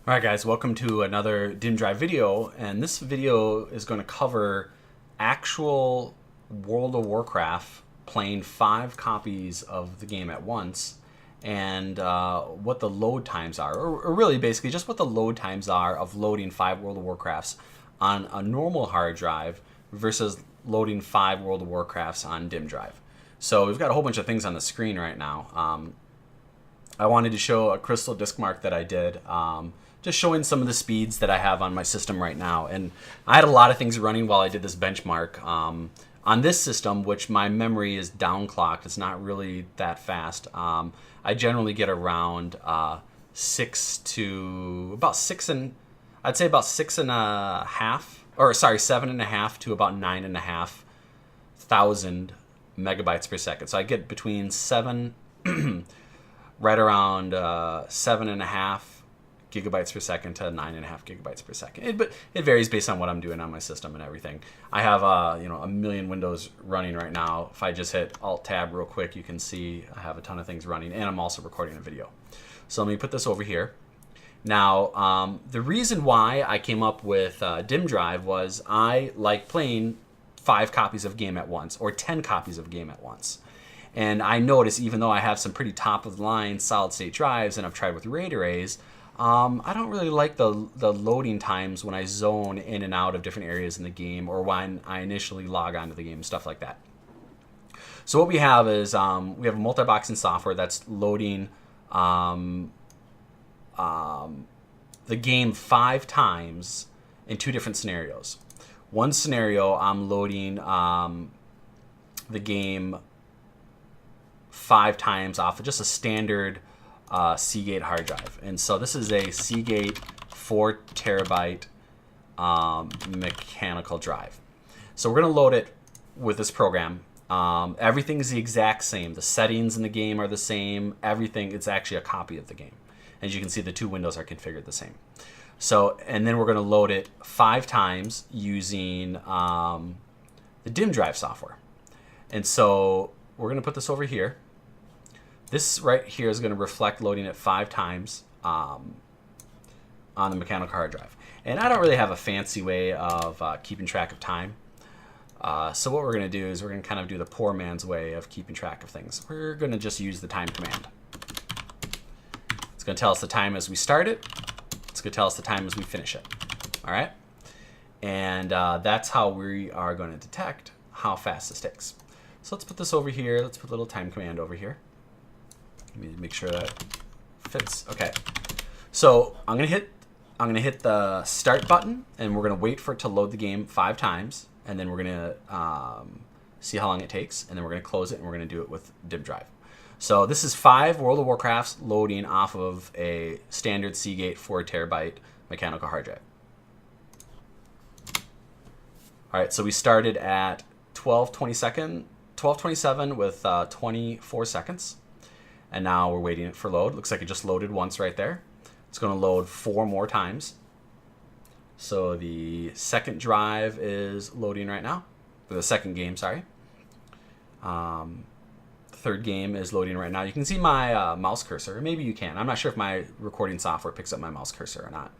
Alright guys, welcome to another Dimmdrive video, and this video is going to cover actual World of Warcraft playing 5 copies of the game at once, and what the load times are, or really basically just what the load times are of loading 5 World of Warcrafts on a normal hard drive versus loading 5 World of Warcrafts on Dimmdrive. So we've got a whole bunch of things on the screen right now. I wanted to show a crystal disk mark that I did, just showing some of the speeds that I have on my system right now. And I had a lot of things running while I did this benchmark. On this system, which my memory is downclocked, it's not really that fast. I generally get around 6 to about 6 and I'd say about 6.5, or sorry, 7.5 to about 9.5 thousand megabytes per second. So I get between 7 right around 7.5 gigabytes per second to 9.5 gigabytes per second. But it varies based on what I'm doing on my system and everything. I have a million windows running right now. If I just hit Alt Tab real quick, you can see I have a ton of things running, and I'm also recording a video. So let me put this over here. Now, the reason why I came up with Dimmdrive was I like playing 5 copies of game at once, or 10 copies of game at once. And I notice, even though I have some pretty top-of-the-line solid-state drives, and I've tried with RAID arrays, I don't really like the loading times when I zone in and out of different areas in the game, or when I initially log onto the game, stuff like that. So what we have is we have a multi-boxing software that's loading the game 5 times in 2 different scenarios. One scenario, I'm loading the game 5 times off of just a standard Seagate hard drive. And so this is a Seagate 4 terabyte mechanical drive. So we're going to load it with this program. Everything's the exact same. The settings in the game are the same. Everything, it's actually a copy of the game. As you can see, the 2 windows are configured the same. So, and then we're going to load it 5 times using the Dimmdrive software. And so we're going to put this over here. This right here is going to reflect loading it 5 times on the mechanical hard drive. And I don't really have a fancy way of keeping track of time. So what we're going to do is we're going to kind of do the poor man's way of keeping track of things. We're going to just use the time command. It's going to tell us the time as we start it. It's going to tell us the time as we finish it. All right? And that's how we are going to detect how fast this takes. So let's put this over here. Let's put a little time command over here. Let me make sure that fits. Okay. So I'm gonna hit the start button, and we're gonna wait for it to load the game 5 times, and then we're gonna see how long it takes, and then we're gonna close it, and we're gonna do it with Dimmdrive. So this is 5 World of Warcrafts loading off of a standard Seagate 4 terabyte mechanical hard drive. All right, so we started at 12:27 with 24 seconds. And now we're waiting for load. Looks like it just loaded once right there. It's going to load 4 more times. So the second drive is loading right now. The second game, sorry. Third game is loading right now. You can see my mouse cursor. Maybe you can. I'm not sure if my recording software picks up my mouse cursor or not.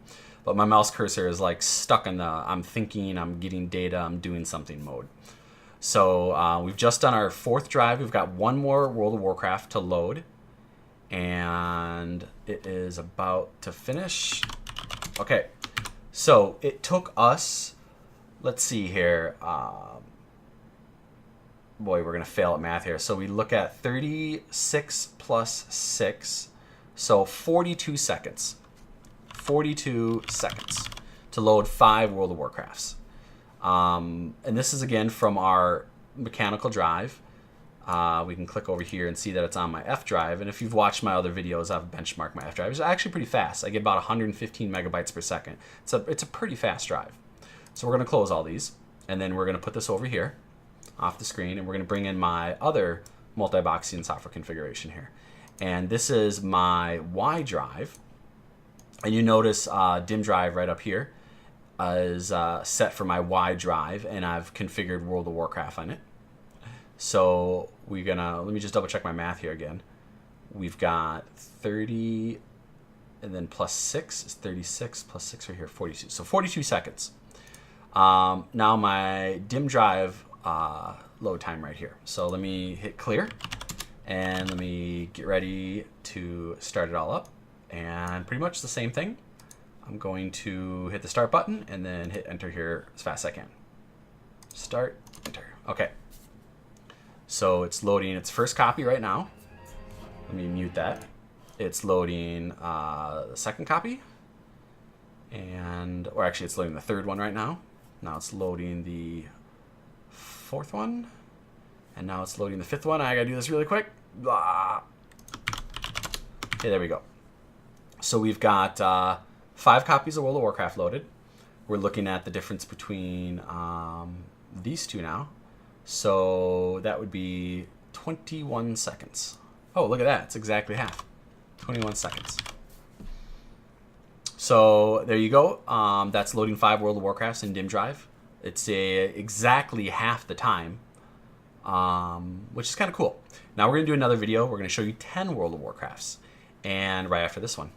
But my mouse cursor is like stuck in the I'm thinking, I'm getting data, I'm doing something mode. So we've just done our 4th drive. We've got 1 more World of Warcraft to load. And it is about to finish. Okay, so it took us, let's see here, boy, we're gonna fail at math here. So we look at 36 plus 6, so 42 seconds. 42 seconds to load 5 World of Warcrafts. And this is again from our mechanical drive. We can click over here and see that it's on my F drive. And if you've watched my other videos, I've benchmarked my F drive. It's actually pretty fast. I get about 115 megabytes per second. It's a pretty fast drive. So we're going to close all these. And then we're going to put this over here off the screen. And we're going to bring in my other multi-boxing software configuration here. And this is my Y drive. And you notice Dimmdrive right up here is set for my Y drive. And I've configured World of Warcraft on it. So let me just double check my math here again. We've got 30 and then plus 6 is 36, plus 6 right here, 42. So 42 seconds. Now my Dimmdrive load time right here. So let me hit clear, and let me get ready to start it all up. And pretty much the same thing. I'm going to hit the start button and then hit enter here as fast as I can. Start, enter. Okay. So it's loading its first copy right now. Let me mute that. It's loading the second copy. Or actually it's loading the third one right now. Now it's loading the fourth one. And now it's loading the fifth one. I gotta do this really quick. Blah. Okay, there we go. So we've got 5 copies of World of Warcraft loaded. We're looking at the difference between these two now. So that would be 21 seconds. Oh, look at that. It's exactly half. 21 seconds. So there you go. That's loading 5 World of Warcrafts in Dimmdrive. It's exactly half the time, which is kind of cool. Now we're going to do another video. We're going to show you 10 World of Warcrafts, and right after this one.